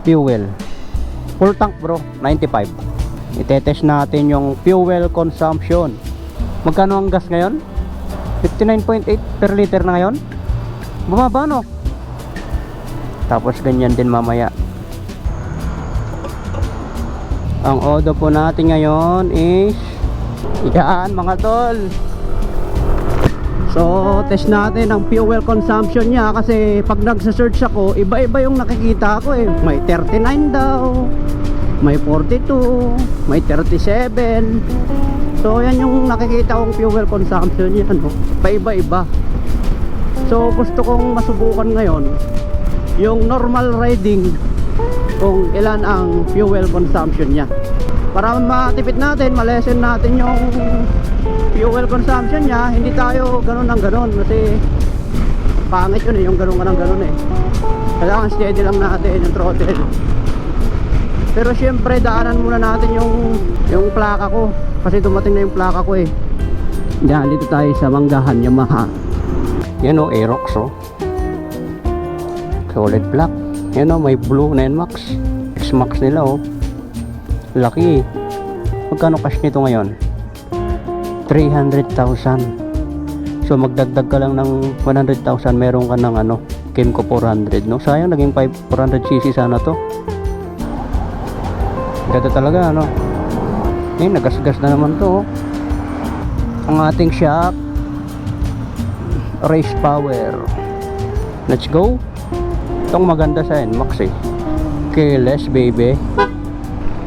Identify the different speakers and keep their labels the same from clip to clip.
Speaker 1: fuel. Full tank bro, 95. Itetest natin yung fuel consumption. Magkano ang gas ngayon? 59.8 per liter na ngayon. Bumaba no? Tapos ganyan din mamaya. Ang odo po natin ngayon is yan mga tol. So test natin ang fuel consumption niya, kasi pag nagsa-search ako, iba-iba yung nakikita ko eh. May 39 daw, may 42, may 37. So yan yung nakikita kong fuel consumption niya, no? Paiba-iba. So gusto kong masubukan ngayon yung normal riding, kung ilan ang fuel consumption niya, para matipid natin, malesen natin yung fuel consumption niya. Hindi tayo ganun ng ganun, kasi pangit yun eh, yung ganun ka ng ganun eh. Kailangan steady lang natin yung throttle. Pero syempre daanan muna natin yung plaka ko, kasi dumating na yung plaka ko eh. Yan, dito tayo sa Manggahan Yamaha. Yan o, Aerox o, solid black. Yan o, may blue na NMAX, X-Max nila o, laki. Magkano cash nito ngayon? 300,000. So magdagdag ka lang ng 100,000, meron ka ng ano, Kymco 400, no? Sayang, naging 400cc sana to. Ganda talaga, ano? Eh, nagasgas na naman to, oh. Ang ating shock, race power. Let's go. Itong maganda sa NMAX eh, keyless baby.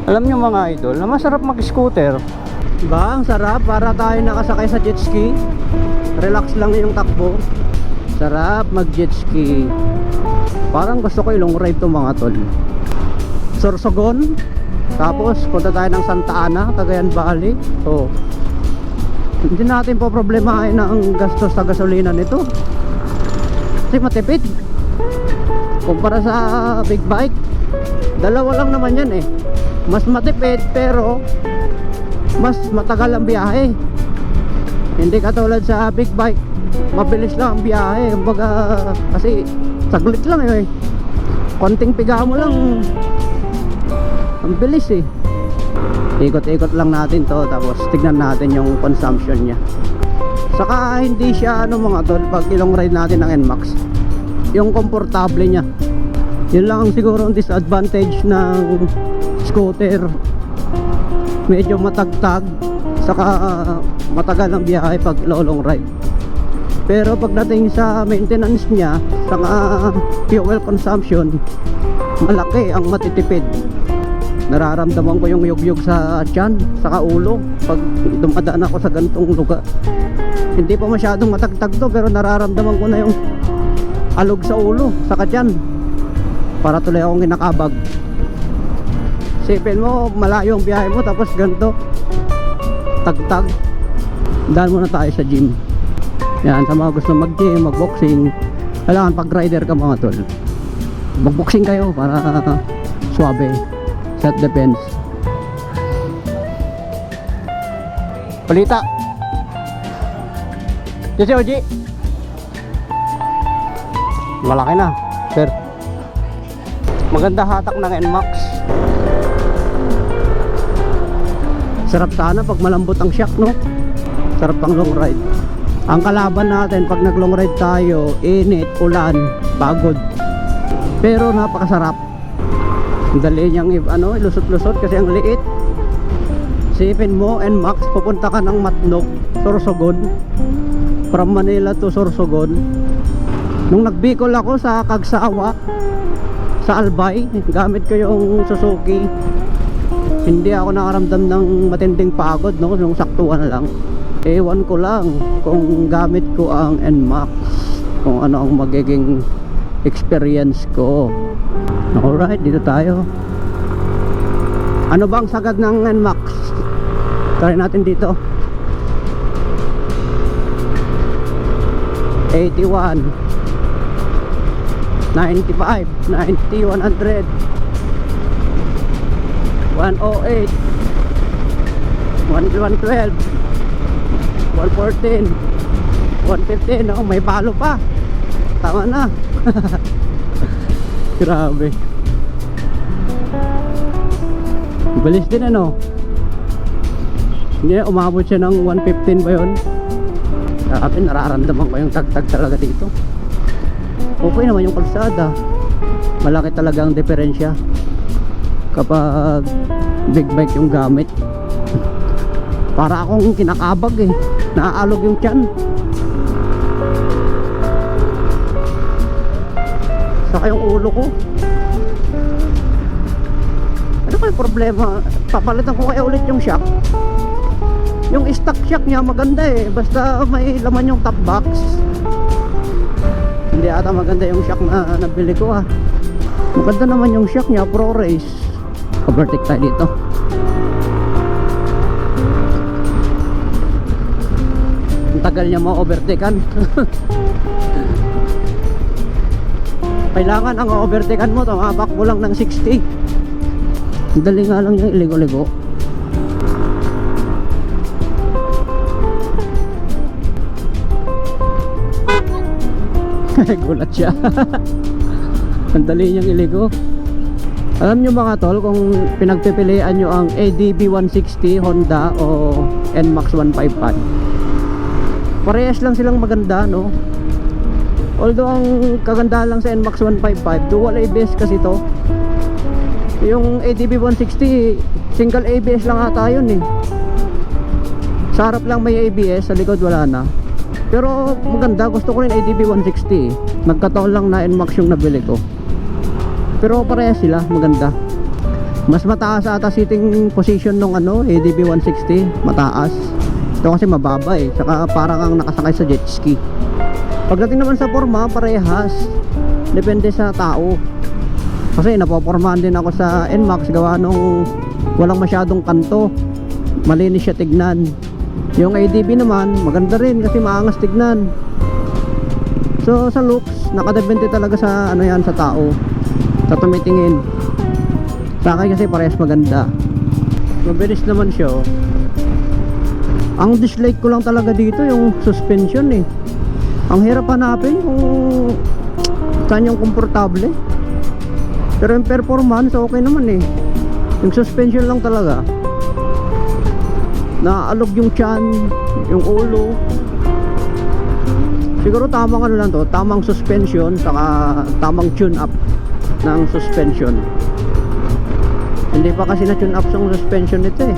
Speaker 1: Alam nyo mga idol, na masarap mag-scooter, diba? Ang sarap, para tayo nakasakay sa jet ski. Relax lang yung takbo. Sarap mag jet ski. Parang gusto ko yung long ride to mga tol. Sorsogon, tapos punta tayo ng Santa Ana, Cagayan Valley. So hindi natin po problemahin ang gastos sa gasolina nito, kasi matipid kumpara sa big bike. Dalawa lang naman yan eh. Mas matipid pero mas matagal ang biyahe. Hindi katulad sa big bike, mabilis lang ang biyahe. Kumbaga, kasi saglit lang eh. Konting piga mo lang, ang bilis eh. Ikot-ikot lang natin to, tapos tignan natin yung consumption nya. Saka hindi siya ano mga tol, pag ilong ride natin ng NMAX, yung komportable nya. Yun lang ang siguro ang disadvantage ng scooter. Medyo matagtag, saka matagal ang biyahe pag long ride. Pero pagdating sa maintenance nya, saka fuel consumption, malaki ang matitipid. Nararamdaman ko yung yugyug sa tiyan, saka ulo pag dumadaan ako sa gantong lugar. Hindi pa masyadong matagtag to, pero nararamdaman ko na yung alog sa ulo, saka tiyan. Para tuloy akong kinakabag. Sipin mo, malayo ang biyahe mo, tapos ganito tagtag. Dahil muna tayo sa gym. Yan, sa mga gusto mag-gym, mag-boxing, kailangan pag rider ka mga tol, mag-boxing kayo para suabe. Self defense. Palita. Jesse Oji. Malaki na, sir. Maganda hatak ng NMAX. Sarap sana pag malambot ang shock, no? Sarap pang long ride. Ang kalaban natin pag nag long ride tayo, init, ulan, pagod. Pero napakasarap. Dali niyang ilusot-lusot kasi ang liit. Sipin mo, NMAX, pupunta ka ng Matnog, Sorsogon, from Manila to Sorsogon. Nung nagbikol ako sa Kagsawa, sa Albay, gamit ko yung Suzuki, hindi ako nakaramdam ng matinding pagod, no? Yung saktuan lang. Ewan ko lang kung gamit ko ang NMAX, kung ano ang magiging experience ko. Alright, dito tayo. Ano bang sagad ng NMAX? Try natin dito. 81, 95, 90, 100, 108, 112, 114, 115. Oh, may palo pa. Tama na. Grabe. Bilis din ano. Hindi, umabot siya ng 115 ba yun? Sa akin, nararamdaman ko yung tagtag talaga dito. Okay naman yung kalsada. Malaki talaga ang diferensya kapag big bike yung gamit. Para akong kinakabag eh. Naaalog yung tiyan. Saka yung ulo ko. Ano kaya problema? Papalitan ko kaya ulit yung shock. Yung stock shock niya maganda eh. Basta may laman yung top box. Hindi ata maganda yung shock na nabili ko ah. Maganda naman yung shock niya, Pro Race. Overtake tayo dito. Ang tagal niya ma-overtakean. Kailangan ang overtakean mo, tumabak mo lang ng 60. Dali nga lang yung iligo-ligo. Gulat siya. Ang dali niyang iligo. Alam nyo mga tol, kung pinagpipilian nyo ang ADB 160 Honda o NMAX 155, parehas lang silang maganda, no? Although ang kagandahan lang sa NMAX 155, dual ABS kasi to. Yung ADB 160 single ABS lang ata yun eh. Sa harap lang may ABS, sa likod wala na. Pero maganda, gusto ko rin ADB 160. Nagkataon lang na NMAX yung nabili ko. Pero parehas sila, maganda. Mas mataas ata sitting position nung ano, ADB 160, mataas. Ito kasi mababa eh, saka parang ang nakasakay sa jet ski. Pagdating naman sa forma, parehas. Depende sa tao. Kasi napopormahan din ako sa NMAX gawa nung walang masyadong kanto. Malinis siya tignan. Yung ADB naman, maganda rin kasi maangas tignan. So sa looks, nakadepende talaga sa ano yan, sa tao. Sa tumitingin. Sa akin kasi parehas maganda. Mabilis naman siya oh. Ang dislike ko lang talaga dito yung suspension eh. Ang hirap hanapin kung saan yung komportable. Pero yung performance okay naman eh. Yung suspension lang talaga. Naalog yung tiyan, yung ulo. Siguro tamang ano lang to, tamang suspension saka tamang tune up ng suspension. Hindi pa kasi na tune up yung suspension nito eh.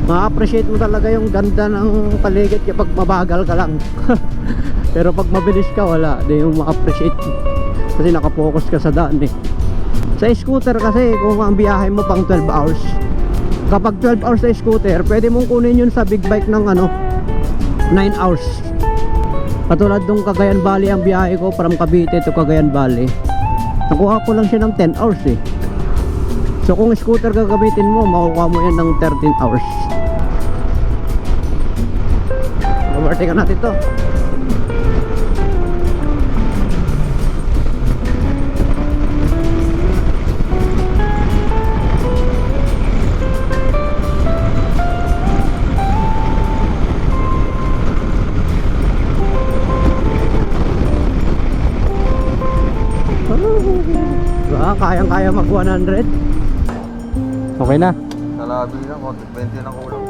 Speaker 1: Ma-appreciate mo talaga yung ganda ng paligid kapag mabagal ka lang. Pero pag mabilis ka wala, di mo ma-appreciate kasi nakapokus ka sa daan eh. Sa scooter kasi kung ang biyahe mo pang 12 hours, kapag 12 hours sa scooter, pwede mong kunin yun sa big bike ng ano 9 hours. Katulad nung Cagayan Valley ang biyahe ko from Cavite to Cagayan Valley, nakuha ko lang siya ng 10 hours eh. So kung scooter gagamitin mo, makukuha mo yan ng 13 hours. Overtake natin to. Kayang-kaya mag 100. Okay na.
Speaker 2: Nalabi lang, 20 na kulang.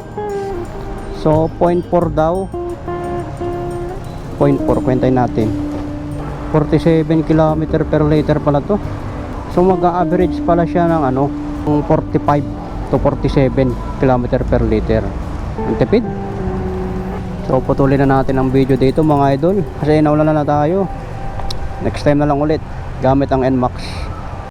Speaker 1: So 0.4 daw. 0.4 kwentahin natin. 47 km per liter pala to. So mag-average pala siya ng ano, 45 to 47 km per liter. Ang tipid. So putulin na natin ang video dito mga idol kasi naulan na tayo. Next time na lang ulit gamit ang NMAX.